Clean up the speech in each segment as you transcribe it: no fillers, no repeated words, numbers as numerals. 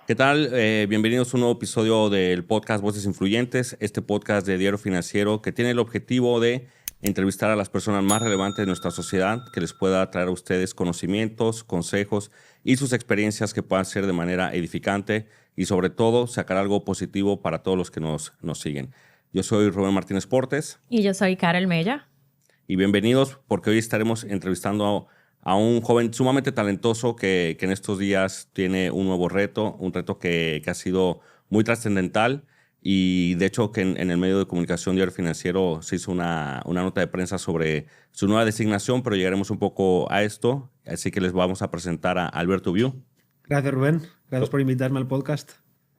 ¿Qué tal? Bienvenidos a un nuevo episodio del podcast Voces Influyentes, este podcast de Diario Financiero que tiene el objetivo de entrevistar a las personas más relevantes de nuestra sociedad, que les pueda traer a ustedes conocimientos, consejos y sus experiencias que puedan ser de manera edificante y sobre todo sacar algo positivo para todos los que nos siguen. Yo soy Rubén Martínez Portes. Y yo soy Karel Mella. Y bienvenidos porque hoy estaremos entrevistando a un joven sumamente talentoso que en estos días tiene un nuevo reto, un reto que ha sido muy trascendental y de hecho que en el medio de comunicación Diario Financiero se hizo una nota de prensa sobre su nueva designación, pero llegaremos un poco a esto, así que les vamos a presentar a Alberto Viu. Gracias, Rubén. Gracias por invitarme al podcast.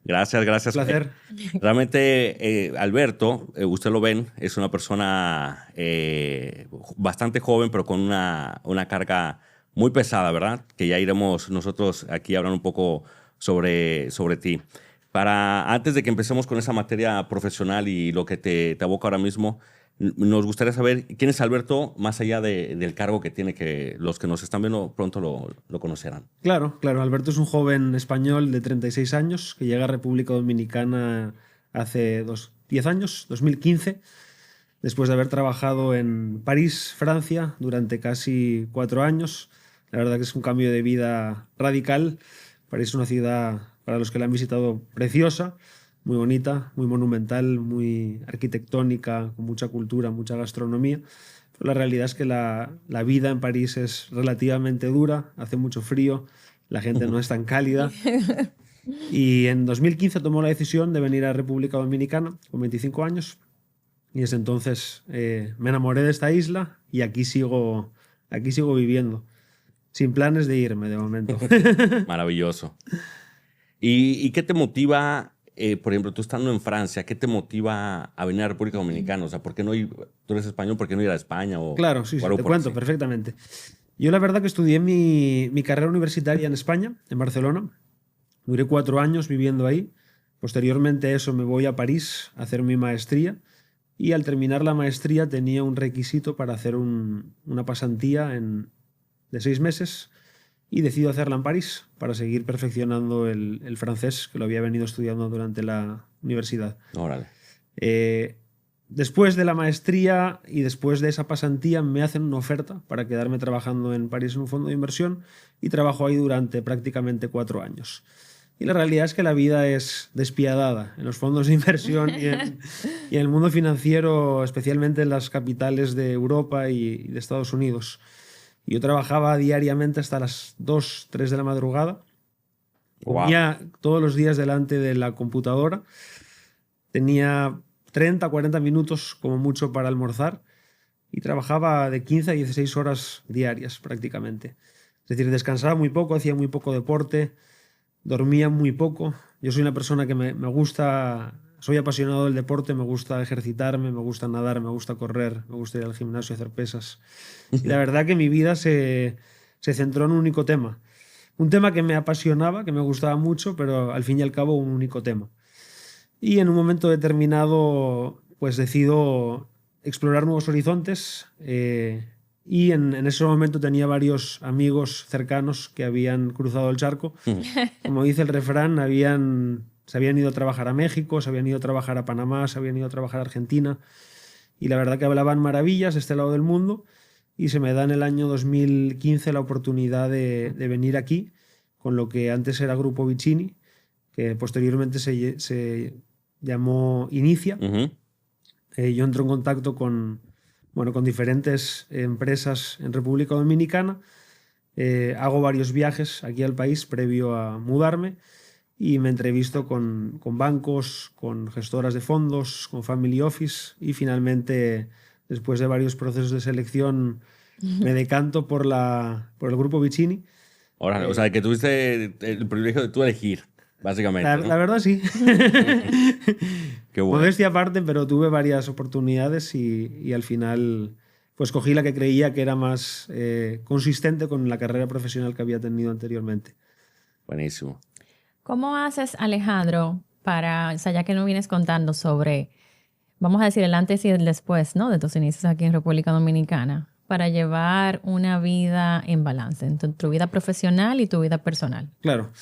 Gracias. Un placer. Realmente, Alberto, usted lo ven, es una persona bastante joven, pero con una carga muy pesada, ¿verdad? Que ya iremos nosotros aquí a hablar un poco sobre ti. Antes de que empecemos con esa materia profesional y lo que te aboca ahora mismo, nos gustaría saber quién es Alberto, más allá del cargo que tiene, que los que nos están viendo pronto lo conocerán. Claro. Alberto es un joven español de 36 años que llega a República Dominicana hace 10 años, 2015, después de haber trabajado en París, Francia, durante casi 4 años. La verdad que es un cambio de vida radical. París es una ciudad, para los que la han visitado, preciosa, muy bonita, muy monumental, muy arquitectónica, con mucha cultura, mucha gastronomía. Pero la realidad es que la vida en París es relativamente dura, hace mucho frío, la gente no es tan cálida. Y en 2015 tomó la decisión de venir a República Dominicana con 25 años. Y desde entonces me enamoré de esta isla y aquí sigo viviendo, sin planes de irme de momento. Maravilloso. ¿Y qué te motiva? Por ejemplo, tú estando en Francia, ¿qué te motiva a venir a República Dominicana? O sea, ¿por qué no ir? Tú eres español, ¿por qué no ir a España? Claro, sí, te cuento perfectamente. Yo la verdad que estudié mi carrera universitaria en España, en Barcelona. Duré 4 años viviendo ahí. Posteriormente a eso me voy a París a hacer mi maestría y al terminar la maestría tenía un requisito para hacer una pasantía de 6 meses. Y decido hacerla en París para seguir perfeccionando el francés, que lo había venido estudiando durante la universidad. Órale. Después de la maestría y después de esa pasantía me hacen una oferta para quedarme trabajando en París en un fondo de inversión y trabajo ahí durante prácticamente 4 años. Y la realidad es que la vida es despiadada en los fondos de inversión y en el mundo financiero, especialmente en las capitales de Europa y de Estados Unidos. Yo trabajaba diariamente hasta las 2, 3 de la madrugada. Comía todos los días delante de la computadora. Tenía 30, 40 minutos como mucho para almorzar y trabajaba de 15 a 16 horas diarias prácticamente. Es decir, descansaba muy poco, hacía muy poco deporte, dormía muy poco. Yo soy una persona que me gusta... Soy apasionado del deporte, me gusta ejercitarme, me gusta nadar, me gusta correr, me gusta ir al gimnasio a hacer pesas. Y la verdad que mi vida se centró en un único tema. Un tema que me apasionaba, que me gustaba mucho, pero al fin y al cabo un único tema. Y en un momento determinado pues decido explorar nuevos horizontes y en ese momento tenía varios amigos cercanos que habían cruzado el charco. Como dice el refrán, se habían ido a trabajar a México, se habían ido a trabajar a Panamá, se habían ido a trabajar a Argentina y la verdad que hablaban maravillas de este lado del mundo y se me da en el año 2015 la oportunidad de venir aquí con lo que antes era Grupo Vicini, que posteriormente se llamó Inicia. Yo entro en contacto con diferentes empresas en República Dominicana, hago varios viajes aquí al país previo a mudarme y me entrevisto con bancos, con gestoras de fondos, con family office y finalmente, después de varios procesos de selección, me decanto por el Grupo Vicini. Órale, o sea, que tuviste el privilegio de tú elegir, básicamente. La verdad sí. Qué bueno. Modestia aparte, pero tuve varias oportunidades y al final pues cogí la que creía que era más consistente con la carrera profesional que había tenido anteriormente. Buenísimo. ¿Cómo haces, Alejandro, o sea, ya que nos vienes contando sobre, vamos a decir, el antes y el después, ¿no?, de tus inicios aquí en República Dominicana, para llevar una vida en balance entre tu vida profesional y tu vida personal? Claro.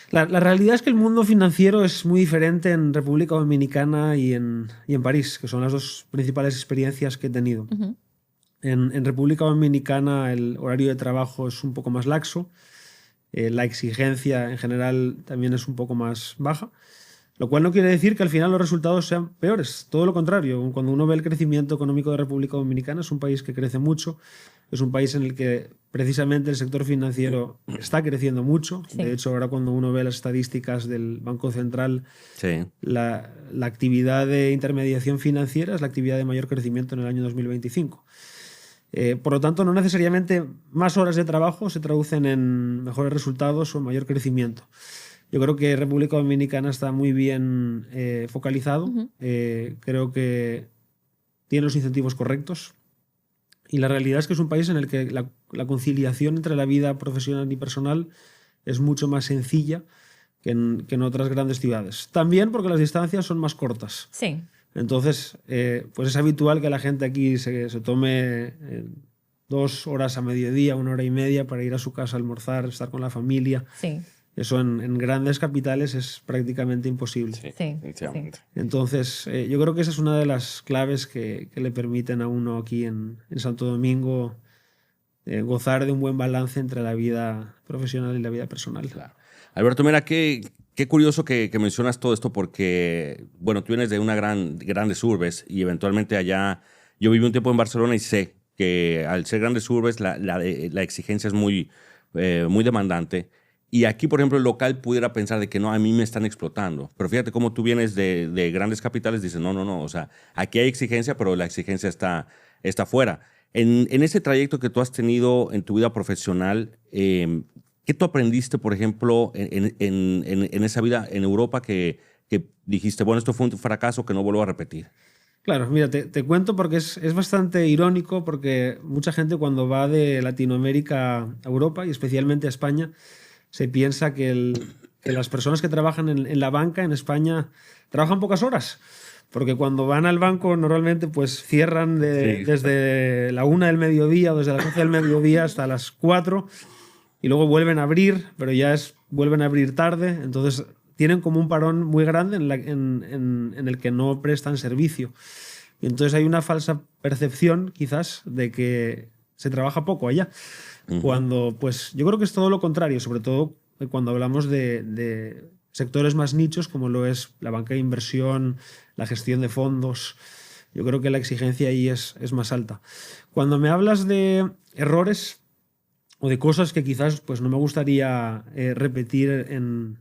La realidad es que el mundo financiero es muy diferente en República Dominicana y en París, que son las dos principales experiencias que he tenido. En República Dominicana el horario de trabajo es un poco más laxo, la exigencia en general también es un poco más baja, lo cual no quiere decir que al final los resultados sean peores, todo lo contrario. Cuando uno ve el crecimiento económico de República Dominicana, es un país que crece mucho, es un país en el que precisamente el sector financiero está creciendo mucho. Sí. De hecho, ahora cuando uno ve las estadísticas del Banco Central, Sí. la actividad de intermediación financiera es la actividad de mayor crecimiento en el año 2025. Por lo tanto, no necesariamente más horas de trabajo se traducen en mejores resultados o mayor crecimiento. Yo creo que República Dominicana está muy bien focalizado. Creo que tiene los incentivos correctos. Y la realidad es que es un país en el que la conciliación entre la vida profesional y personal es mucho más sencilla que en otras grandes ciudades. También porque las distancias son más cortas. Sí. Entonces, pues es habitual que la gente aquí se tome 2 horas a mediodía, 1 hora y media para ir a su casa a almorzar, estar con la familia. Sí. Eso en grandes capitales es prácticamente imposible. Sí, Definitivamente. Entonces, yo creo que esa es una de las claves que le permiten a uno aquí en Santo Domingo gozar de un buen balance entre la vida profesional y la vida personal. Claro. Alberto, mira, qué curioso que mencionas todo esto porque, bueno, tú vienes de una grandes urbes y eventualmente allá, yo viví un tiempo en Barcelona y sé que al ser grandes urbes la exigencia es muy demandante. Y aquí, por ejemplo, el local pudiera pensar de que no, a mí me están explotando. Pero fíjate cómo tú vienes de grandes capitales, dices, no, o sea, aquí hay exigencia, pero la exigencia está fuera. En ese trayecto que tú has tenido en tu vida profesional, ¿qué tú aprendiste, por ejemplo, en esa vida en Europa que dijiste, bueno, esto fue un fracaso que no vuelvo a repetir? Claro, mira, te cuento porque es bastante irónico porque mucha gente cuando va de Latinoamérica a Europa y especialmente a España se piensa que las personas que trabajan en la banca en España trabajan pocas horas. Porque cuando van al banco normalmente pues cierran desde la 1 del mediodía o desde las 12 del mediodía hasta las 4 y luego vuelven a abrir, pero vuelven a abrir tarde. Entonces tienen como un parón muy grande en el que no prestan servicio. Y entonces hay una falsa percepción quizás de que se trabaja poco allá. Cuando pues yo creo que es todo lo contrario, sobre todo cuando hablamos de sectores más nichos como lo es la banca de inversión, la gestión de fondos. Yo creo que la exigencia ahí es más alta. Cuando me hablas de errores o de cosas que quizás pues, no me gustaría repetir en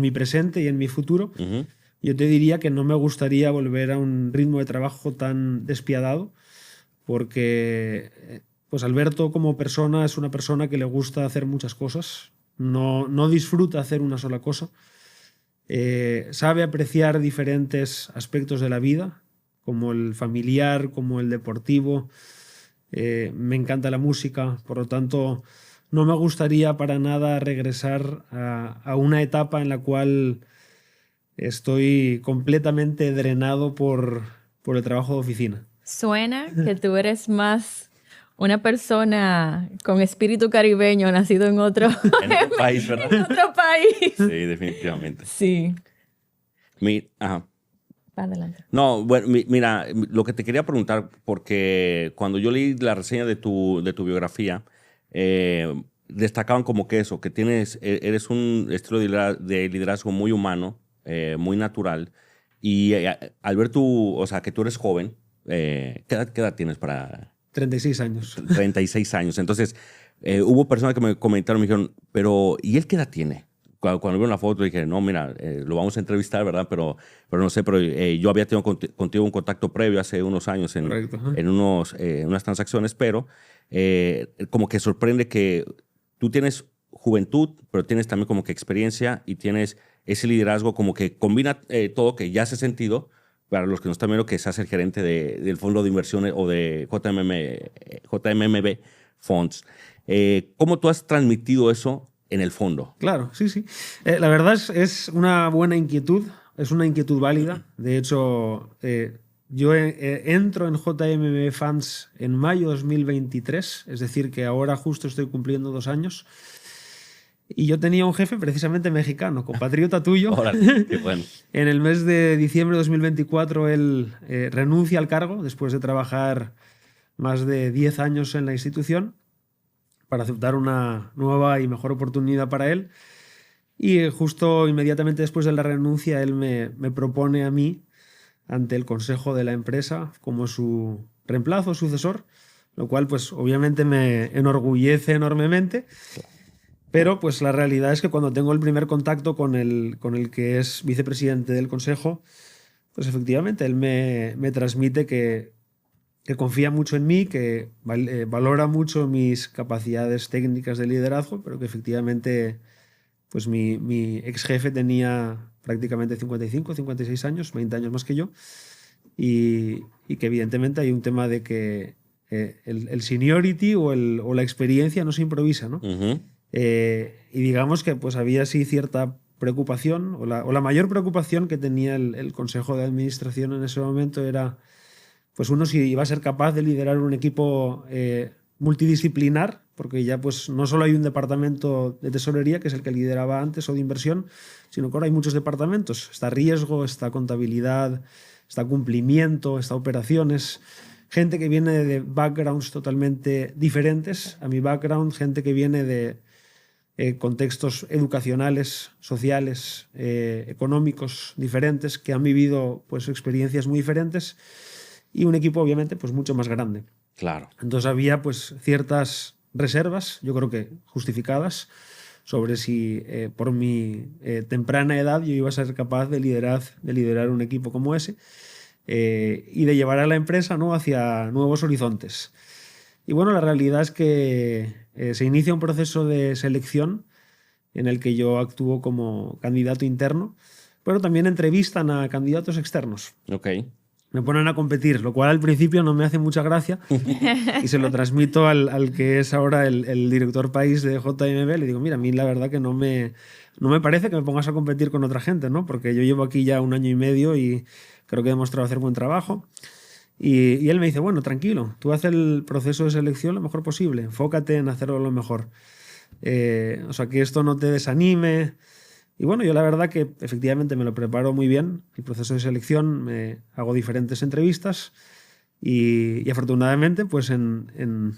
mi presente y en mi futuro, yo te diría que no me gustaría volver a un ritmo de trabajo tan despiadado porque pues Alberto como persona es una persona que le gusta hacer muchas cosas. No disfruta hacer una sola cosa. Sabe apreciar diferentes aspectos de la vida, como el familiar, como el deportivo. Me encanta la música, por lo tanto, no me gustaría para nada regresar a una etapa en la cual estoy completamente drenado por el trabajo de oficina. Suena que tú eres más una persona con espíritu caribeño, nacido en otro país, ¿verdad? en otro país. Sí, definitivamente. Sí. Ajá. Adelante. No, bueno, mira, lo que te quería preguntar, porque cuando yo leí la reseña de tu biografía, destacaban como que eso, que eres un estilo de liderazgo muy humano, muy natural, y al ver o sea, que tú eres joven, ¿qué edad tienes para...? 36 años. 36 años. Entonces, hubo personas que me comentaron, me dijeron, pero ¿y él qué edad tiene? Cuando vieron la foto dije, no, mira, lo vamos a entrevistar, ¿verdad? Pero no sé, pero yo había tenido contigo un contacto previo hace unos años en unas transacciones, pero como que sorprende que tú tienes juventud, pero tienes también como que experiencia y tienes ese liderazgo como que combina todo, que ya hace sentido, para los que no están viendo, que seas el gerente del fondo de inversiones o de JMMB Funds. ¿Cómo tú has transmitido eso en el fondo? Claro, sí. La verdad es una buena inquietud, es una inquietud válida. De hecho, yo entro en JMMB Funds en mayo de 2023, es decir, que ahora justo estoy cumpliendo 2 años. Y yo tenía un jefe precisamente mexicano, compatriota tuyo. Órale, qué bueno. En el mes de diciembre de 2024 él renuncia al cargo después de trabajar más de 10 años en la institución para aceptar una nueva y mejor oportunidad para él. Y justo inmediatamente después de la renuncia él me propone a mí ante el consejo de la empresa como su reemplazo, sucesor, lo cual pues obviamente me enorgullece enormemente. Pero pues la realidad es que cuando tengo el primer contacto con el que es vicepresidente del consejo, pues efectivamente él me transmite que confía mucho en mí, que valora mucho mis capacidades técnicas de liderazgo, pero que efectivamente pues mi ex jefe tenía prácticamente 55, 56 años, 20 años más que yo, y que evidentemente hay un tema de que el seniority o la experiencia no se improvisa, ¿no? Ujú. Y digamos que pues había así cierta preocupación, o la mayor preocupación que tenía el Consejo de Administración en ese momento era, pues uno, si iba a ser capaz de liderar un equipo multidisciplinar, porque ya pues no solo hay un departamento de tesorería, que es el que lideraba antes, o de inversión, sino que ahora hay muchos departamentos. Está riesgo, está contabilidad, está cumplimiento, está operaciones. Gente que viene de backgrounds totalmente diferentes a mi background, gente que viene de contextos educacionales, sociales, económicos diferentes, que han vivido pues experiencias muy diferentes, y un equipo obviamente pues mucho más grande. Claro. Entonces había pues ciertas reservas, yo creo que justificadas, sobre si por mi temprana edad yo iba a ser capaz de liderar un equipo como ese, y de llevar a la empresa, ¿no?, hacia nuevos horizontes. Y bueno, la realidad es que se inicia un proceso de selección en el que yo actúo como candidato interno, pero también entrevistan a candidatos externos. Ok. Me ponen a competir, lo cual al principio no me hace mucha gracia, y se lo transmito al que es ahora el director país de JMB. Le digo, mira, a mí la verdad que no me parece que me pongas a competir con otra gente, ¿no? Porque yo llevo aquí ya 1 año y medio y creo que he demostrado hacer buen trabajo. Y él me dice, bueno, tranquilo, tú haz el proceso de selección lo mejor posible, enfócate en hacerlo lo mejor. O sea, que esto no te desanime. Y bueno, yo la verdad que efectivamente me lo preparo muy bien, el proceso de selección, me hago diferentes entrevistas y afortunadamente pues un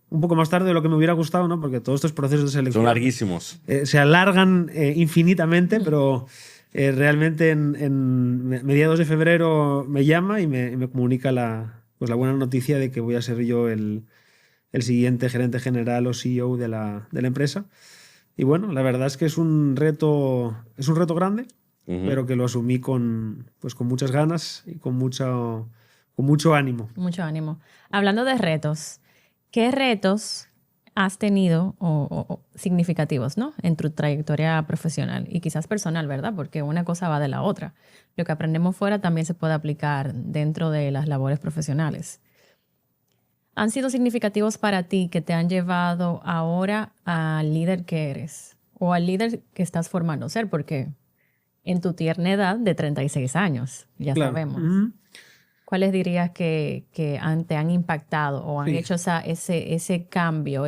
poco más tarde de lo que me hubiera gustado, ¿no? Porque todos estos procesos de selección Son larguísimos. se alargan infinitamente, pero realmente en mediados de febrero me llama y me comunica la buena noticia de que voy a ser yo el siguiente gerente general o CEO de la empresa. Y bueno, la verdad es que es un reto grande, pero que lo asumí con muchas ganas y con mucho ánimo. Mucho ánimo. Hablando de retos, ¿qué retos has tenido o significativos, ¿no?, en tu trayectoria profesional y quizás personal, ¿verdad? Porque una cosa va de la otra. Lo que aprendemos fuera también se puede aplicar dentro de las labores profesionales. ¿Han sido significativos para ti que te han llevado ahora al líder que eres o al líder que estás formando ser? Porque en tu tierna edad de 36 años, ya Claro. sabemos. Mm-hmm. ¿Cuáles dirías que te han impactado o han Sí. hecho ese cambio,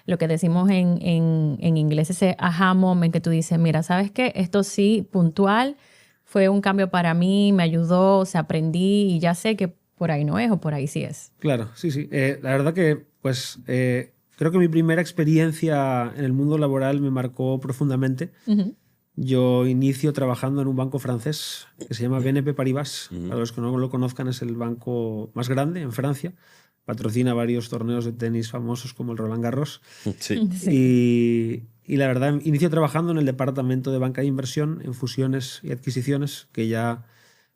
lo que decimos en inglés, ese aha moment que tú dices, mira, ¿sabes qué? Esto sí, puntual, fue un cambio para mí, me ayudó, aprendí y ya sé que por ahí no es o por ahí sí es. Claro, sí, sí. La verdad que pues creo que mi primera experiencia en el mundo laboral me marcó profundamente. Uh-huh. Yo inicio trabajando en un banco francés que se llama BNP Paribas. Para los que no lo conozcan, es el banco más grande en Francia. Patrocina varios torneos de tenis famosos como el Roland Garros. Sí. Sí. Y la verdad, inicio trabajando en el departamento de banca de inversión, en fusiones y adquisiciones, que ya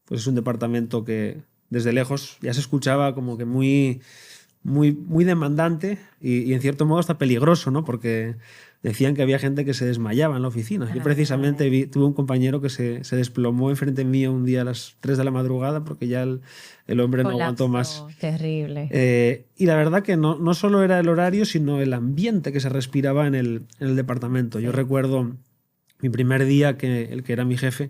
pues es un departamento que desde lejos ya se escuchaba como que muy demandante y en cierto modo hasta peligroso, ¿no? Porque decían que había gente que se desmayaba en la oficina. Yo precisamente tuve un compañero que se desplomó enfrente mío un día a las 3 de la madrugada porque ya el hombre no aguantó más. Terrible. Y la verdad que no solo era el horario, sino el ambiente que se respiraba en el departamento. Yo recuerdo mi primer día que el que era mi jefe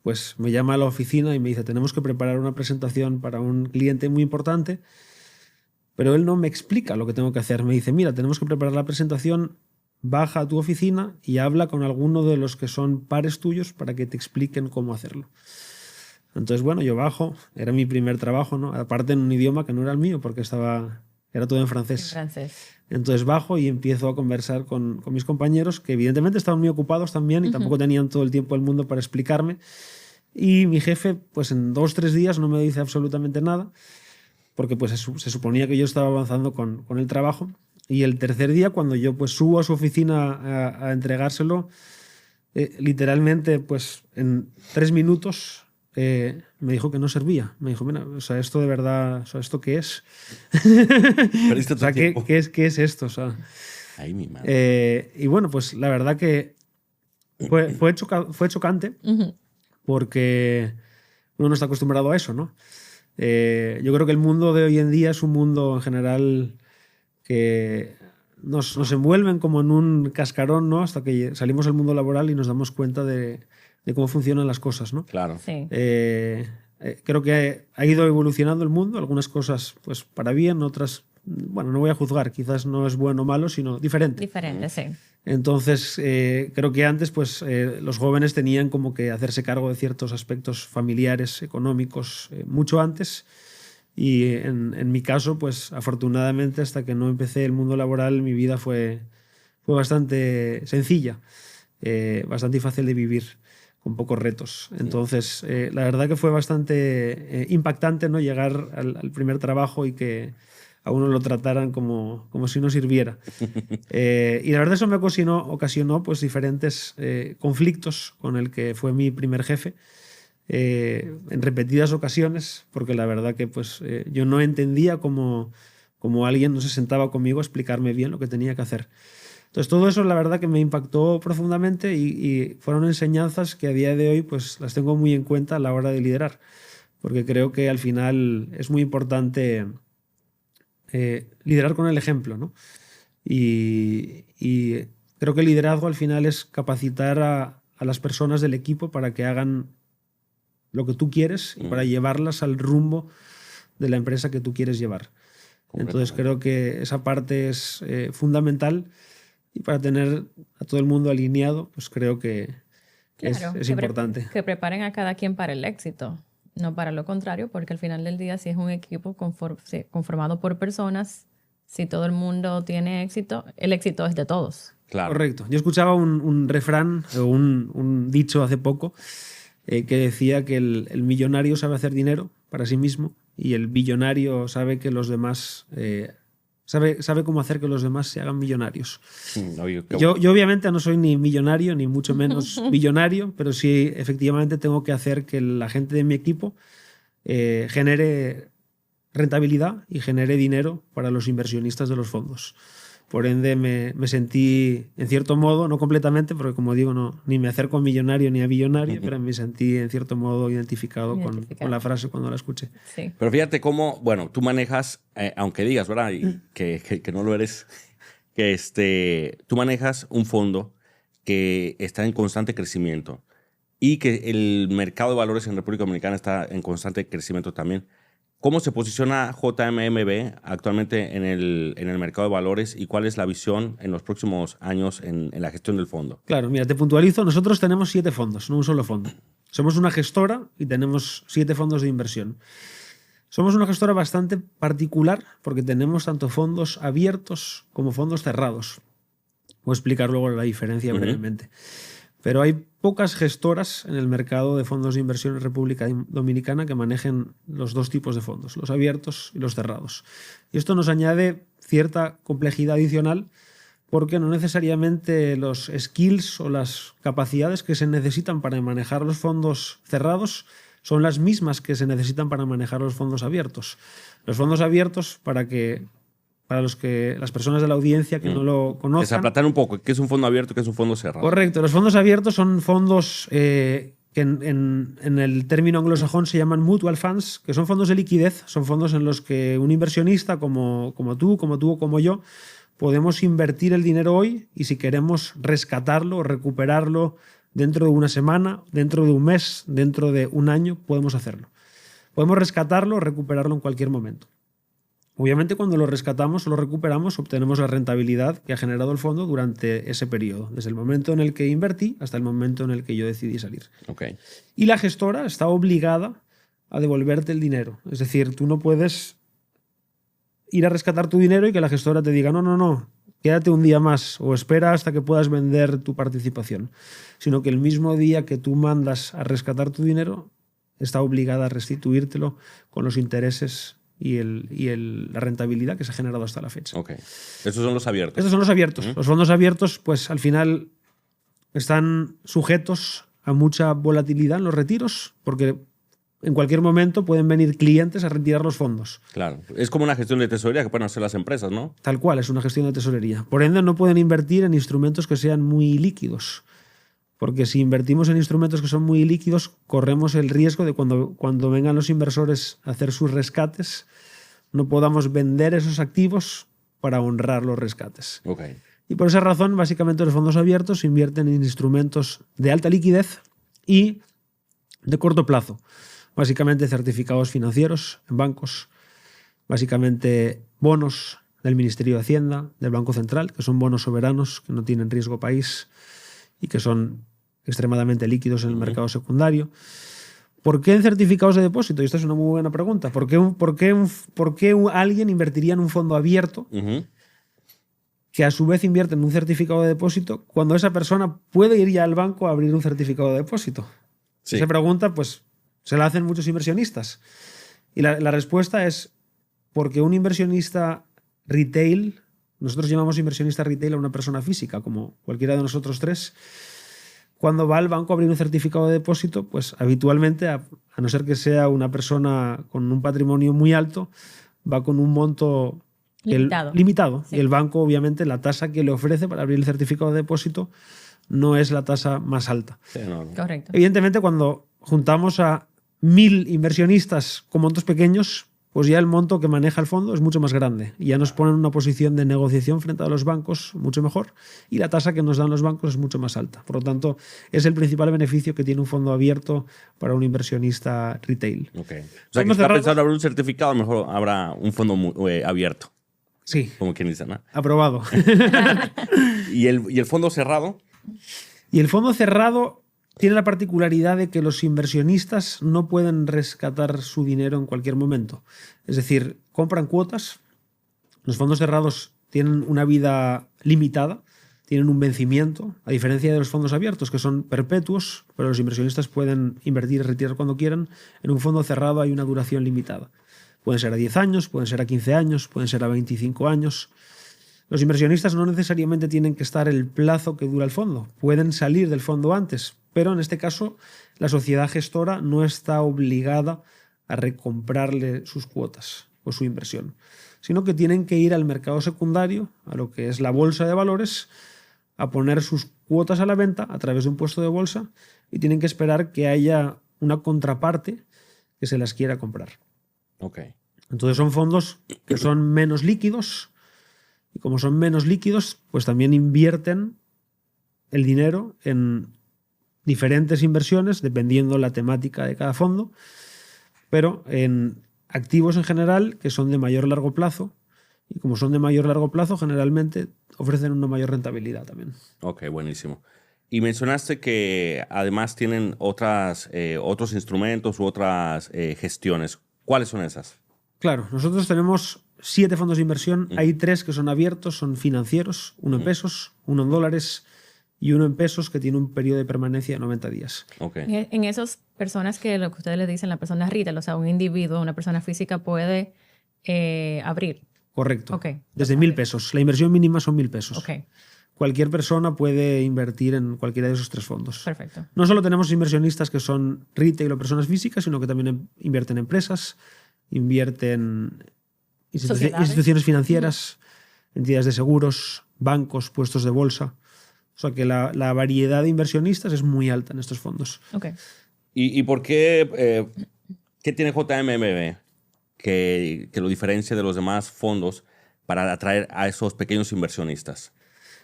pues me llama a la oficina y me dice, tenemos que preparar una presentación para un cliente muy importante, pero él no me explica lo que tengo que hacer. Me dice, mira, tenemos que preparar la presentación baja a tu oficina y habla con alguno de los que son pares tuyos para que te expliquen cómo hacerlo. Entonces, bueno, yo bajo, era mi primer trabajo, ¿no? Aparte en un idioma que no era el mío porque era todo en francés. Entonces bajo y empiezo a conversar con mis compañeros, que evidentemente estaban muy ocupados también y tampoco tenían todo el tiempo del mundo para explicarme. Y mi jefe, pues en 2 o 3 días no me dice absolutamente nada, porque pues se suponía que yo estaba avanzando con el trabajo. Y el tercer día, cuando yo pues subo a su oficina a entregárselo, literalmente pues en 3 minutos me dijo que no servía. Me dijo, mira, o sea, esto de verdad, o sea, ¿esto qué es? Perdiste o sea, tu tiempo. ¿qué es esto? O sea, Ay, mi madre. y bueno, pues la verdad que fue chocante porque uno no está acostumbrado a eso, ¿no? Yo creo que el mundo de hoy en día es un mundo en general que nos envuelven como en un cascarón, ¿no? Hasta que salimos al mundo laboral y nos damos cuenta de cómo funcionan las cosas, ¿no? Claro. Sí. Creo que ha ido evolucionando el mundo, algunas cosas pues para bien, otras, bueno, no voy a juzgar, quizás no es bueno o malo, sino diferente. Diferente, sí. Entonces, creo que antes pues, los jóvenes tenían como que hacerse cargo de ciertos aspectos familiares, económicos, mucho antes. Y en mi caso, pues afortunadamente, hasta que no empecé el mundo laboral, mi vida fue bastante sencilla, bastante fácil de vivir, con pocos retos. Entonces, la verdad que fue bastante impactante, ¿no? Llegar al primer trabajo y que a uno lo trataran como si no sirviera. Y la verdad eso me ocasionó pues, diferentes conflictos con el que fue mi primer jefe. En repetidas ocasiones, porque la verdad que pues, yo no entendía cómo alguien no se sentaba conmigo a explicarme bien lo que tenía que hacer. Entonces todo eso la verdad que me impactó profundamente y fueron enseñanzas que a día de hoy pues, las tengo muy en cuenta a la hora de liderar, porque creo que al final es muy importante liderar con el ejemplo, ¿no? Y creo que el liderazgo al final es capacitar a las personas del equipo para que hagan lo que tú quieres y para llevarlas al rumbo de la empresa que tú quieres llevar. Entonces creo que esa parte es fundamental y para tener a todo el mundo alineado, pues creo que claro, es importante. Que preparen a cada quien para el éxito, no para lo contrario, porque al final del día si es un equipo conformado por personas, si todo el mundo tiene éxito, el éxito es de todos. Claro. Correcto. Yo escuchaba un refrán o un dicho hace poco que decía que el millonario sabe hacer dinero para sí mismo y el billonario sabe que los demás sabe cómo hacer que los demás se hagan millonarios. Oye, yo obviamente no soy ni millonario ni mucho menos billonario, pero sí efectivamente tengo que hacer que la gente de mi equipo genere rentabilidad y genere dinero para los inversionistas de los fondos. Por ende, me sentí, en cierto modo, no completamente, porque como digo, ni me acerco a millonario ni a billonario, pero me sentí, en cierto modo, identificado. Con la frase cuando la escuché. Sí. Pero fíjate cómo, bueno, tú manejas, aunque digas, ¿verdad? Y que no lo eres, que tú manejas un fondo que está en constante crecimiento y que el mercado de valores en República Dominicana está en constante crecimiento también. ¿Cómo se posiciona JMMB actualmente en el mercado de valores y cuál es la visión en los próximos años en la gestión del fondo? Claro, mira, te puntualizo. Nosotros tenemos 7 fondos, no un solo fondo. Somos una gestora y tenemos 7 fondos de inversión. Somos una gestora bastante particular porque tenemos tanto fondos abiertos como fondos cerrados. Voy a explicar luego la diferencia brevemente. Pero hay pocas gestoras en el mercado de fondos de inversión en República Dominicana que manejen los 2 tipos de fondos, los abiertos y los cerrados. Y esto nos añade cierta complejidad adicional porque no necesariamente los skills o las capacidades que se necesitan para manejar los fondos cerrados son las mismas que se necesitan para manejar los fondos abiertos. Los fondos abiertos, para las personas de la audiencia que no lo conozcan. Desaplatar un poco, ¿qué es un fondo abierto, qué es un fondo cerrado? Correcto, los fondos abiertos son fondos que en el término anglosajón se llaman mutual funds, que son fondos de liquidez, son fondos en los que un inversionista como tú o como yo, podemos invertir el dinero hoy y si queremos rescatarlo o recuperarlo dentro de una semana, dentro de un mes, dentro de un año, podemos hacerlo. Podemos rescatarlo o recuperarlo en cualquier momento. Obviamente, cuando lo rescatamos o lo recuperamos, obtenemos la rentabilidad que ha generado el fondo durante ese periodo, desde el momento en el que invertí hasta el momento en el que yo decidí salir. Okay. Y la gestora está obligada a devolverte el dinero. Es decir, tú no puedes ir a rescatar tu dinero y que la gestora te diga, no, quédate un día más o espera hasta que puedas vender tu participación. Sino que el mismo día que tú mandas a rescatar tu dinero, está obligada a restituírtelo con los intereses y la rentabilidad que se ha generado hasta la fecha. Ok. Estos son los abiertos. Estos son los abiertos. Los fondos abiertos, pues al final están sujetos a mucha volatilidad en los retiros, porque en cualquier momento pueden venir clientes a retirar los fondos. Claro. Es como una gestión de tesorería que pueden hacer las empresas, ¿no? Tal cual, es una gestión de tesorería. Por ende, no pueden invertir en instrumentos que sean muy líquidos. Porque si invertimos en instrumentos que son muy líquidos, corremos el riesgo de cuando vengan los inversores a hacer sus rescates, no podamos vender esos activos para honrar los rescates. Okay. Y por esa razón, básicamente, los fondos abiertos invierten en instrumentos de alta liquidez y de corto plazo. Básicamente certificados financieros en bancos, básicamente bonos del Ministerio de Hacienda, del Banco Central, que son bonos soberanos que no tienen riesgo país y que son extremadamente líquidos en el mercado secundario. ¿Por qué en certificados de depósito? Y esta es una muy buena pregunta. ¿Por qué alguien invertiría en un fondo abierto que a su vez invierte en un certificado de depósito cuando esa persona puede ir ya al banco a abrir un certificado de depósito? Sí. Esa pregunta, pues, se la hacen muchos inversionistas. Y la respuesta es porque un inversionista retail, nosotros llamamos inversionista retail a una persona física, como cualquiera de nosotros tres, cuando va al banco a abrir un certificado de depósito, pues habitualmente, a no ser que sea una persona con un patrimonio muy alto, va con un monto limitado. Sí. Y el banco, obviamente, la tasa que le ofrece para abrir el certificado de depósito no es la tasa más alta. Sí, no. Correcto. Evidentemente, cuando juntamos a 1000 inversionistas con montos pequeños, pues ya el monto que maneja el fondo es mucho más grande y ya nos pone en una posición de negociación frente a los bancos mucho mejor y la tasa que nos dan los bancos es mucho más alta. Por lo tanto, es el principal beneficio que tiene un fondo abierto para un inversionista retail. Okay. O sea, que está pensando abrir un certificado, mejor habrá un fondo abierto. Sí. Como quien dice, ¿no? Aprobado. ¿Y el fondo cerrado? Y el fondo cerrado tiene la particularidad de que los inversionistas no pueden rescatar su dinero en cualquier momento. Es decir, compran cuotas. Los fondos cerrados tienen una vida limitada, tienen un vencimiento, a diferencia de los fondos abiertos, que son perpetuos, pero los inversionistas pueden invertir y retirar cuando quieran. En un fondo cerrado hay una duración limitada. Pueden ser a 10 años, pueden ser a 15 años, pueden ser a 25 años. Los inversionistas no necesariamente tienen que estar el plazo que dura el fondo. Pueden salir del fondo antes, pero en este caso la sociedad gestora no está obligada a recomprarle sus cuotas o su inversión, sino que tienen que ir al mercado secundario, a lo que es la bolsa de valores, a poner sus cuotas a la venta a través de un puesto de bolsa y tienen que esperar que haya una contraparte que se las quiera comprar. Okay. Entonces son fondos que son menos líquidos. Y como son menos líquidos, pues también invierten el dinero en diferentes inversiones, dependiendo la temática de cada fondo, pero en activos en general que son de mayor largo plazo. Y como son de mayor largo plazo, generalmente ofrecen una mayor rentabilidad también. Ok, buenísimo. Y mencionaste que además tienen otros instrumentos u otras gestiones. ¿Cuáles son esas? Claro, nosotros tenemos 7 fondos de inversión. Hay 3 que son abiertos, son financieros, uno en pesos, uno en dólares y uno en pesos que tiene un periodo de permanencia de 90 días. Okay. En esas personas que lo que ustedes le dicen, la persona retail, o sea, un individuo, una persona física puede abrir. Correcto. Okay. Desde 1.000 pesos. La inversión mínima son 1.000 pesos. Okay. Cualquier persona puede invertir en cualquiera de esos 3 fondos. Perfecto. No solo tenemos inversionistas que son retail o personas físicas, sino que también invierten en empresas, invierten instituciones financieras, entidades de seguros, bancos, puestos de bolsa. O sea que la variedad de inversionistas es muy alta en estos fondos. Okay. ¿Y por qué, qué tiene JMMB que lo diferencia de los demás fondos para atraer a esos pequeños inversionistas?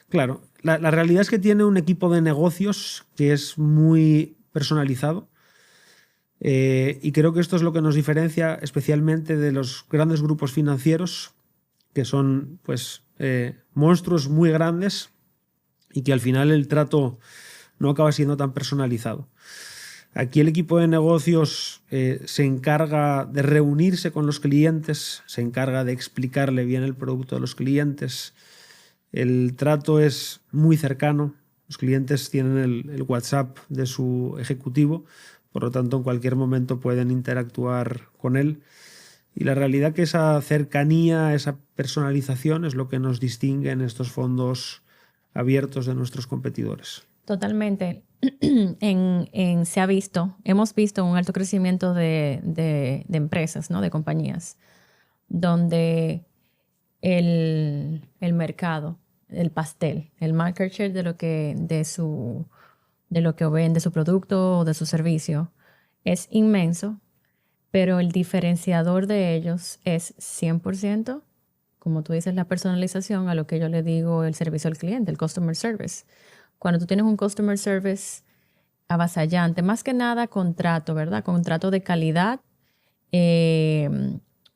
Claro, la realidad es que tiene un equipo de negocios que es muy personalizado. Y creo que esto es lo que nos diferencia especialmente de los grandes grupos financieros, que son pues, monstruos muy grandes y que al final el trato no acaba siendo tan personalizado. Aquí el equipo de negocios se encarga de reunirse con los clientes, se encarga de explicarle bien el producto a los clientes. El trato es muy cercano. Los clientes tienen el WhatsApp de su ejecutivo, por lo tanto en cualquier momento pueden interactuar con él. Y la realidad es que esa cercanía, esa personalización es lo que nos distingue en estos fondos abiertos de nuestros competidores. Totalmente. Se ha visto, hemos visto un alto crecimiento de empresas, ¿no? De compañías, donde el mercado, el pastel, el market share de lo que vende su producto o de su servicio es inmenso, pero el diferenciador de ellos es 100%, como tú dices, la personalización, a lo que yo le digo el servicio al cliente, el customer service. Cuando tú tienes un customer service avasallante, más que nada contrato, ¿verdad? Contrato de calidad,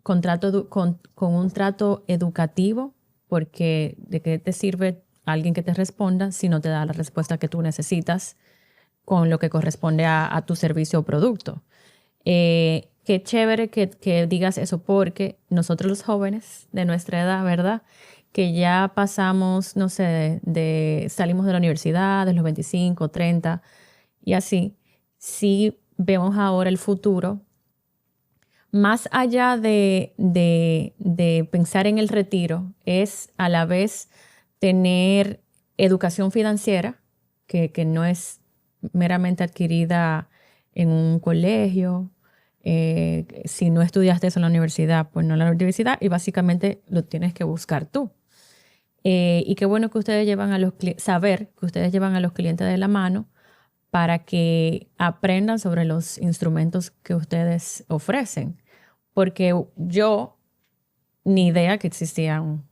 contrato con un trato educativo, porque ¿de qué te sirve alguien que te responda si no te da la respuesta que tú necesitas con lo que corresponde a tu servicio o producto? Qué chévere que digas eso, porque nosotros los jóvenes de nuestra edad, ¿verdad?, que ya pasamos, no sé, salimos de la universidad, de los 25, 30 y así, sí vemos ahora el futuro, más allá de pensar en el retiro, es a la vez tener educación financiera, que no es meramente adquirida en un colegio. Si no estudiaste eso en la universidad, pues no en la universidad, y básicamente lo tienes que buscar tú. Y qué bueno que ustedes saber que ustedes llevan a los clientes de la mano para que aprendan sobre los instrumentos que ustedes ofrecen. Porque yo ni idea que existían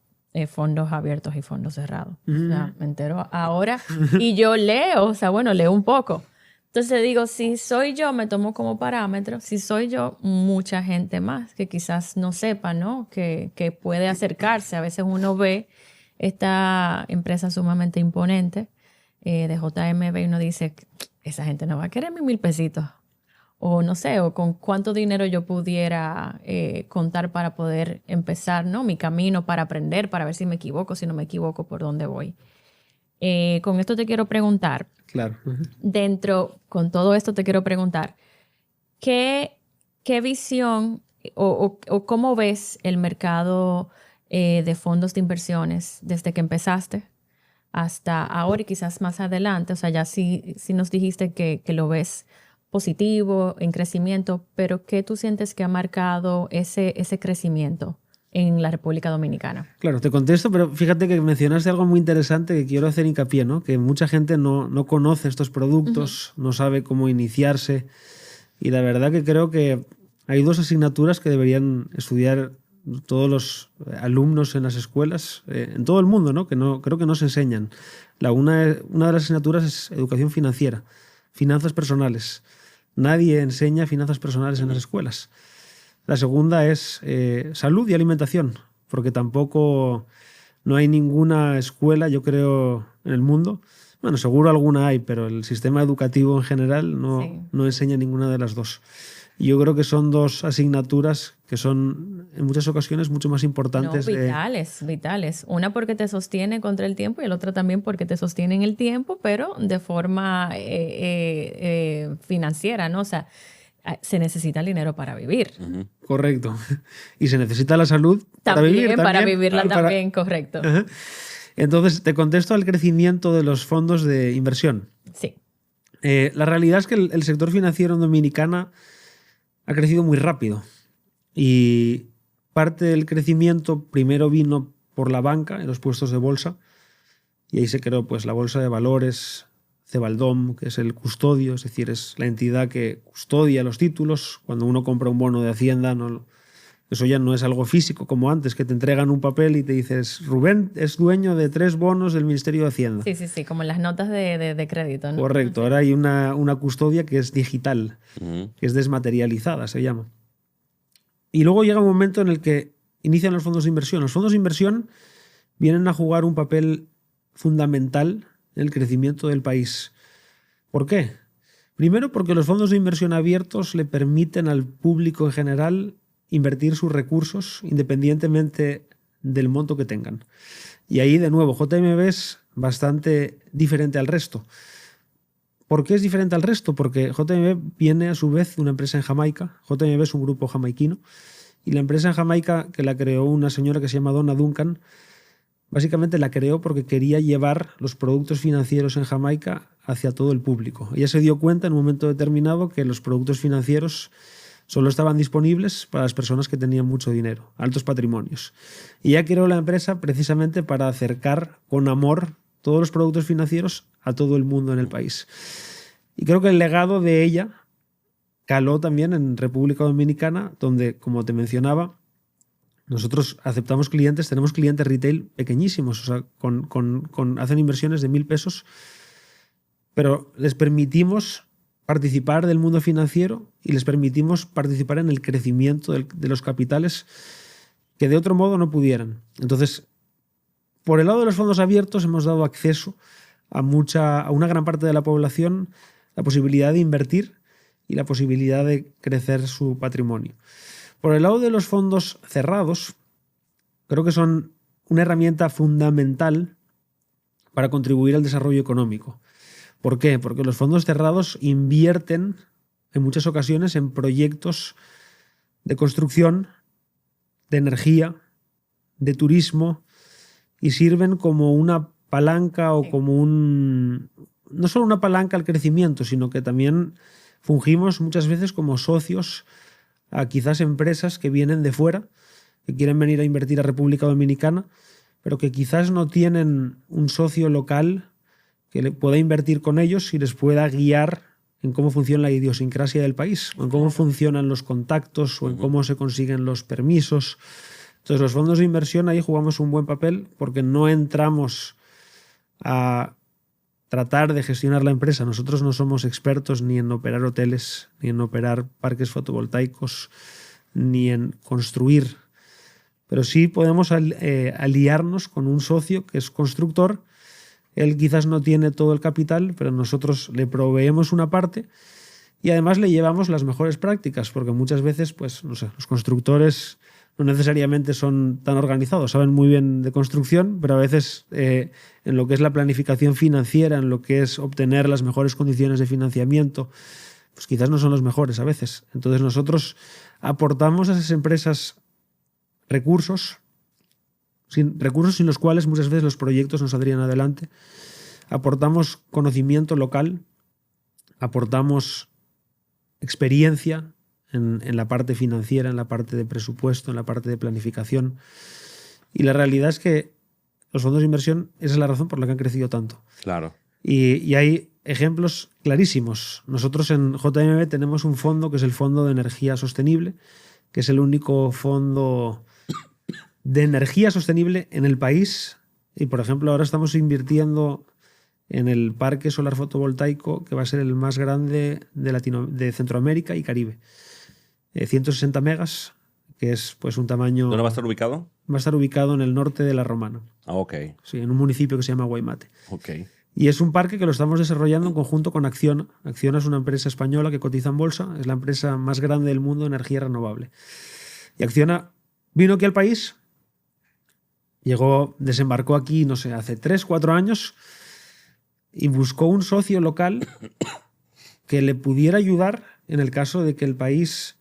fondos abiertos y fondos cerrados. O sea, me entero ahora y yo leo, leo un poco. Entonces digo, si soy yo, me tomo como parámetro, si soy yo, mucha gente más que quizás no sepa, ¿no? Que puede acercarse. A veces uno ve esta empresa sumamente imponente de JMB y uno dice, esa gente no va a querer mis 1,000 pesitos. O no sé, o con cuánto dinero yo pudiera contar para poder empezar, ¿no?, mi camino, para aprender, para ver si me equivoco, si no me equivoco, por dónde voy. Con esto te quiero preguntar. Claro. Con todo esto te quiero preguntar, ¿qué visión o cómo ves el mercado de fondos de inversiones desde que empezaste hasta ahora y quizás más adelante? O sea, ya sí nos dijiste que lo ves positivo, en crecimiento, pero ¿qué tú sientes que ha marcado ese crecimiento en la República Dominicana? Claro, te contesto, pero fíjate que mencionaste algo muy interesante que quiero hacer hincapié, ¿no? Que mucha gente no conoce estos productos, no sabe cómo iniciarse, y la verdad que creo que hay 2 asignaturas que deberían estudiar todos los alumnos en las escuelas, en todo el mundo, ¿no? Creo que no se enseñan. Una de las asignaturas es educación financiera, finanzas personales. Nadie enseña finanzas personales en las escuelas. La segunda es salud y alimentación, porque tampoco no hay ninguna escuela, yo creo, en el mundo. Bueno, seguro alguna hay, pero el sistema educativo en general no enseña ninguna de las 2. Y yo creo que son 2 asignaturas que son en muchas ocasiones mucho más importantes. Vitales. Una porque te sostiene contra el tiempo y la otra también porque te sostiene en el tiempo, pero de forma financiera, ¿no? O sea, se necesita el dinero para vivir. Correcto. Y se necesita la salud para vivir. Para vivirla también, correcto. Entonces, te contesto al crecimiento de los fondos de inversión. Sí. La realidad es que el sector financiero en Dominicana ha crecido muy rápido. Y parte del crecimiento primero vino por la banca, en los puestos de bolsa. Y ahí se creó pues, la bolsa de valores, Cebaldom, que es el custodio, es decir, es la entidad que custodia los títulos. Cuando uno compra un bono de Hacienda, no Eso ya no es algo físico como antes, que te entregan un papel y te dices, Rubén es dueño de 3 bonos del Ministerio de Hacienda. Sí, como las notas de crédito, ¿no? Correcto, ahora hay una custodia que es digital, Ujú. que es desmaterializada, se llama. Y luego llega un momento en el que inician los fondos de inversión. Los fondos de inversión vienen a jugar un papel fundamental en el crecimiento del país. ¿Por qué? Primero, porque los fondos de inversión abiertos le permiten al público en general invertir sus recursos independientemente del monto que tengan. Y ahí, de nuevo, JMB es bastante diferente al resto. ¿Por qué es diferente al resto? Porque JMB viene a su vez de una empresa en Jamaica. JMB es un grupo jamaiquino. Y la empresa en Jamaica, que la creó una señora que se llama Donna Duncan, básicamente la creó porque quería llevar los productos financieros en Jamaica hacia todo el público. Ella se dio cuenta en un momento determinado que los productos financieros solo estaban disponibles para las personas que tenían mucho dinero, altos patrimonios. Y ella creó la empresa precisamente para acercar con amor todos los productos financieros a todo el mundo en el país. Y creo que el legado de ella caló también en República Dominicana, donde, como te mencionaba, nosotros aceptamos clientes, tenemos clientes retail pequeñísimos, o sea, hacen inversiones de 1.000 pesos, pero les permitimos participar del mundo financiero y les permitimos participar en el crecimiento de los capitales que de otro modo no pudieran. Entonces, por el lado de los fondos abiertos hemos dado acceso a una gran parte de la población, la posibilidad de invertir y la posibilidad de crecer su patrimonio. Por el lado de los fondos cerrados, creo que son una herramienta fundamental para contribuir al desarrollo económico. ¿Por qué? Porque los fondos cerrados invierten en muchas ocasiones en proyectos de construcción, de energía, de turismo, y sirven como una palanca o como no solo una palanca al crecimiento, sino que también fungimos muchas veces como socios a quizás empresas que vienen de fuera, que quieren venir a invertir a República Dominicana, pero que quizás no tienen un socio local que le pueda invertir con ellos y les pueda guiar en cómo funciona la idiosincrasia del país, o en cómo funcionan los contactos, o en cómo se consiguen los permisos. Entonces, los fondos de inversión ahí jugamos un buen papel porque no entramos a tratar de gestionar la empresa. Nosotros no somos expertos ni en operar hoteles, ni en operar parques fotovoltaicos, ni en construir. Pero sí podemos aliarnos con un socio que es constructor. Él quizás no tiene todo el capital, pero nosotros le proveemos una parte y además le llevamos las mejores prácticas, porque muchas veces, pues, no sé, los constructores no necesariamente son tan organizados, saben muy bien de construcción, pero a veces en lo que es la planificación financiera, en lo que es obtener las mejores condiciones de financiamiento, pues quizás no son los mejores a veces. Entonces nosotros aportamos a esas empresas recursos sin los cuales muchas veces los proyectos no saldrían adelante. Aportamos conocimiento local, aportamos experiencia en la parte financiera, en la parte de presupuesto, en la parte de planificación. Y la realidad es que los fondos de inversión, esa es la razón por la que han crecido tanto. Claro. Y hay ejemplos clarísimos. Nosotros en JMB tenemos un fondo que es el Fondo de Energía Sostenible, que es el único fondo de energía sostenible en el país. Y, por ejemplo, ahora estamos invirtiendo en el parque solar fotovoltaico que va a ser el más grande de Centroamérica y Caribe. 160 megas, que es pues un tamaño... ¿Dónde va a estar ubicado? Va a estar ubicado en el norte de La Romana. Ah, ok. Sí, en un municipio que se llama Guaymate. Ok. Y es un parque que lo estamos desarrollando en conjunto con Acciona. Acciona es una empresa española que cotiza en bolsa, es la empresa más grande del mundo de energía renovable. Y Acciona vino aquí al país, desembarcó aquí, no sé, hace 3-4 años y buscó un socio local que le pudiera ayudar en el caso de que el país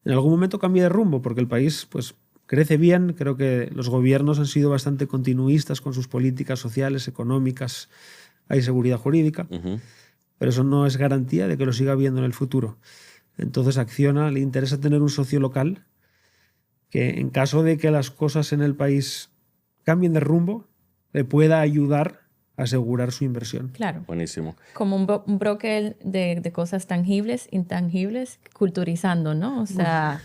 en algún momento cambie de rumbo, porque el país pues crece bien, creo que los gobiernos han sido bastante continuistas con sus políticas sociales, económicas, hay seguridad jurídica, pero eso no es garantía de que lo siga habiendo en el futuro. Entonces a Acciona le interesa tener un socio local que en caso de que las cosas en el país cambien de rumbo, le pueda ayudar a asegurar su inversión. Claro. Buenísimo. Como un broker de cosas tangibles, intangibles, culturizando, ¿no? O sea,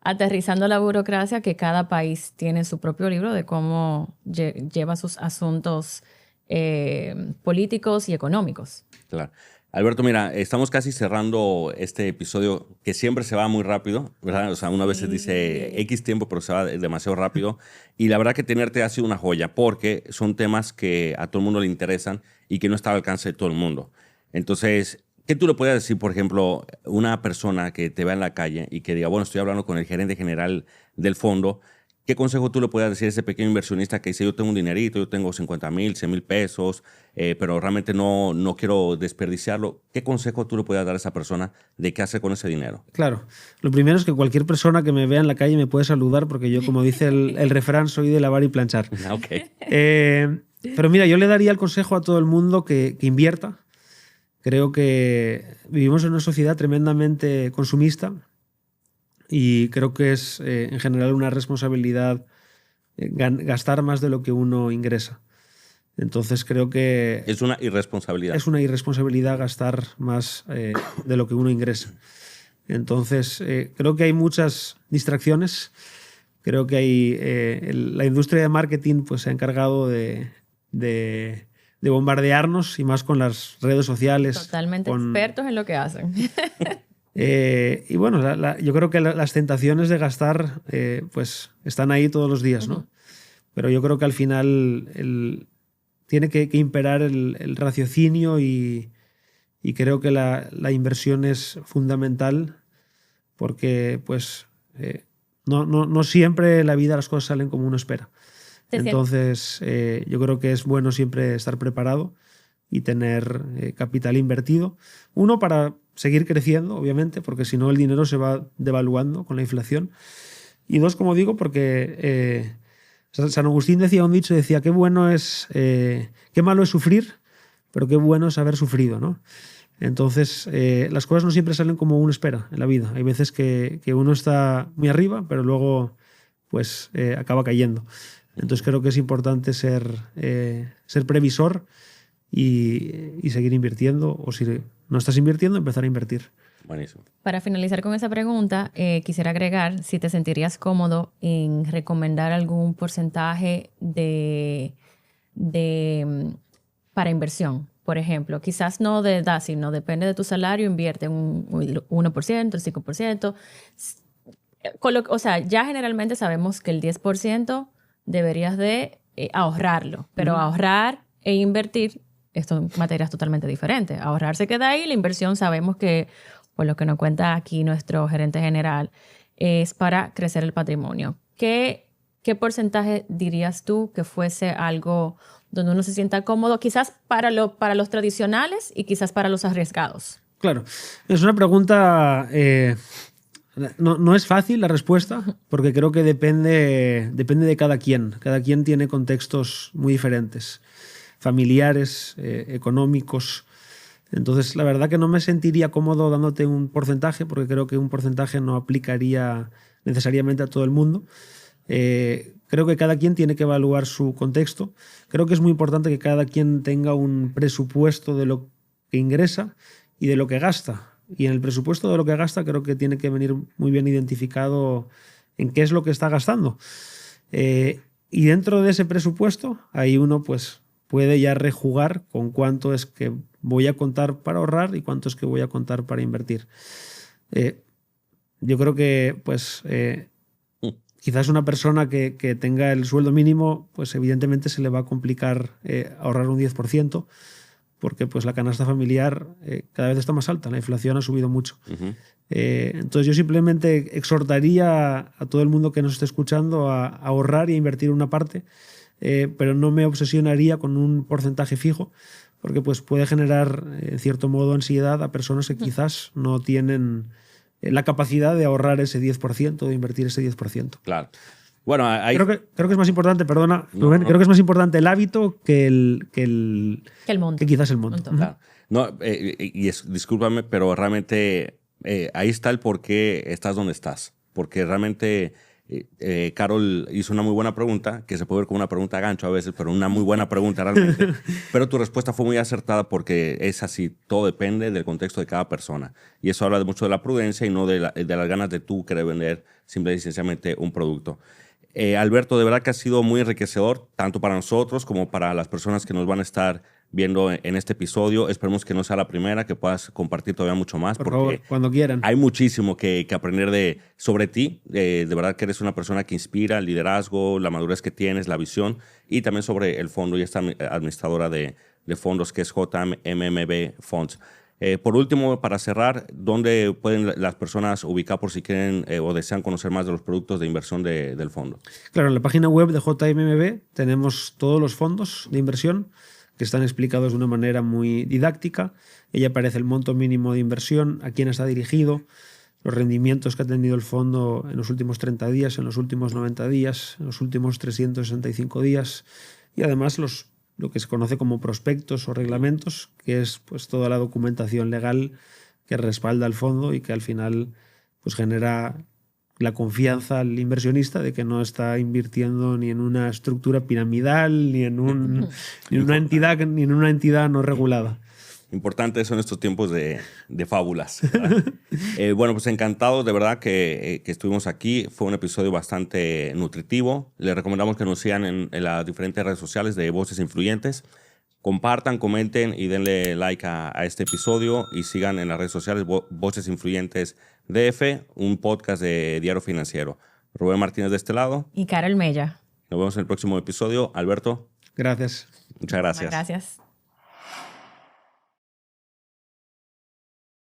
aterrizando la burocracia, que cada país tiene su propio libro de cómo lleva sus asuntos políticos y económicos. Claro. Alberto, mira, estamos casi cerrando este episodio que siempre se va muy rápido, ¿verdad? O sea, una vez se dice X tiempo, pero se va demasiado rápido. Y la verdad que tenerte ha sido una joya porque son temas que a todo el mundo le interesan y que no está al alcance de todo el mundo. Entonces, ¿qué tú le puedes decir, por ejemplo, una persona que te vea en la calle y que diga, bueno, estoy hablando con el gerente general del fondo? ¿Qué consejo tú le puedes decir a ese pequeño inversionista que dice, yo tengo un dinerito, yo tengo 50,000, 100,000 pesos, pero realmente no quiero desperdiciarlo? ¿Qué consejo tú le puedes dar a esa persona de qué hacer con ese dinero? Claro, lo primero es que cualquier persona que me vea en la calle me puede saludar porque yo, como dice el refrán, soy de lavar y planchar. Ok. Pero mira, yo le daría el consejo a todo el mundo que invierta. Creo que vivimos en una sociedad tremendamente consumista y creo que es en general una responsabilidad gastar más de lo que uno ingresa. Entonces creo que Es una irresponsabilidad. es una irresponsabilidad gastar más de lo que uno ingresa. Entonces creo que hay muchas distracciones. Creo que la industria de marketing pues, se ha encargado de bombardearnos y más con las redes sociales. Totalmente expertos en lo que hacen. Y bueno, yo creo que las tentaciones de gastar pues están ahí todos los días, ¿no? Pero yo creo que al final tiene que imperar el raciocinio y creo que la inversión es fundamental porque pues no siempre en la vida las cosas salen como uno espera. Entonces yo creo que es bueno siempre estar preparado y tener capital invertido. Uno, para seguir creciendo, obviamente, porque si no el dinero se va devaluando con la inflación. Y dos, como digo, porque San Agustín decía un dicho, decía, qué malo es sufrir, pero qué bueno es haber sufrido, ¿no? Entonces, las cosas no siempre salen como uno espera en la vida. Hay veces que uno está muy arriba, pero luego pues acaba cayendo. Entonces creo que es importante ser previsor y seguir invirtiendo, o si no estás invirtiendo, empezar a invertir. Buenísimo. Para finalizar con esa pregunta, quisiera agregar si te sentirías cómodo en recomendar algún porcentaje para inversión. Por ejemplo, quizás no de edad, sino depende de tu salario, invierte un 1%, el 5%. O sea, ya generalmente sabemos que el 10% deberías de ahorrarlo, pero ahorrar e invertir son materias totalmente diferentes. Ahorrar se queda ahí, la inversión sabemos que, por lo que nos cuenta aquí nuestro gerente general, es para crecer el patrimonio. ¿Qué porcentaje dirías tú que fuese algo donde uno se sienta cómodo, quizás para los tradicionales y quizás para los arriesgados? Claro, es una pregunta... No es fácil la respuesta, porque creo que depende de cada quien. Cada quien tiene contextos muy diferentes, familiares, económicos. Entonces, la verdad que no me sentiría cómodo dándote un porcentaje, porque creo que un porcentaje no aplicaría necesariamente a todo el mundo. Creo que cada quien tiene que evaluar su contexto. Creo que es muy importante que cada quien tenga un presupuesto de lo que ingresa y de lo que gasta. Y en el presupuesto de lo que gasta creo que tiene que venir muy bien identificado en qué es lo que está gastando. Y dentro de ese presupuesto, ahí uno pues puede ya rejugar con cuánto es que voy a contar para ahorrar y cuánto es que voy a contar para invertir. Yo creo que pues quizás una persona que tenga el sueldo mínimo, pues evidentemente se le va a complicar ahorrar un 10%. Porque pues la canasta familiar cada vez está más alta, la inflación ha subido mucho. Entonces yo simplemente exhortaría a todo el mundo que nos esté escuchando a ahorrar y a invertir una parte, pero no me obsesionaría con un porcentaje fijo, porque pues puede generar en cierto modo ansiedad a personas que quizás no tienen la capacidad de ahorrar ese 10%, de invertir ese 10%. Claro. Bueno, creo que es más importante, perdona, Rubén, creo que es más importante el hábito que el monto. Que quizás el monto. Claro. No, discúlpame, pero realmente ahí está el por qué estás donde estás. Porque realmente Carol hizo una muy buena pregunta, que se puede ver como una pregunta gancho a veces, pero una muy buena pregunta realmente. Pero tu respuesta fue muy acertada porque es así, todo depende del contexto de cada persona. Y eso habla mucho de la prudencia y no de las ganas de tú querer vender simple y sencillamente un producto. Alberto, de verdad que ha sido muy enriquecedor, tanto para nosotros como para las personas que nos van a estar viendo en este episodio. Esperemos que no sea la primera, que puedas compartir todavía mucho más. Por favor, cuando quieran. Hay muchísimo que aprender sobre ti. De verdad que eres una persona que inspira el liderazgo, la madurez que tienes, la visión, y también sobre el fondo y esta administradora de fondos que es JMMB Funds. Por último, para cerrar, ¿dónde pueden las personas ubicar por si quieren o desean conocer más de los productos de inversión del fondo? Claro, en la página web de JMMB tenemos todos los fondos de inversión que están explicados de una manera muy didáctica. Ahí aparece el monto mínimo de inversión, a quién está dirigido, los rendimientos que ha tenido el fondo en los últimos 30 días, en los últimos 90 días, en los últimos 365 días y además lo que se conoce como prospectos o reglamentos, que es pues toda la documentación legal que respalda el fondo y que al final pues genera la confianza al inversionista de que no está invirtiendo ni en una estructura piramidal, ni en una entidad no regulada. Importante eso en estos tiempos de fábulas. Bueno, pues encantado, de verdad que estuvimos aquí. Fue un episodio bastante nutritivo. Les recomendamos que nos sigan en las diferentes redes sociales de Voces Influyentes. Compartan, comenten y denle like a este episodio y sigan en las redes sociales Voces Influyentes DF, un podcast de Diario Financiero. Rubén Martínez de este lado. Y Carol Mella. Nos vemos en el próximo episodio. Alberto. Gracias. Muchas gracias. Gracias.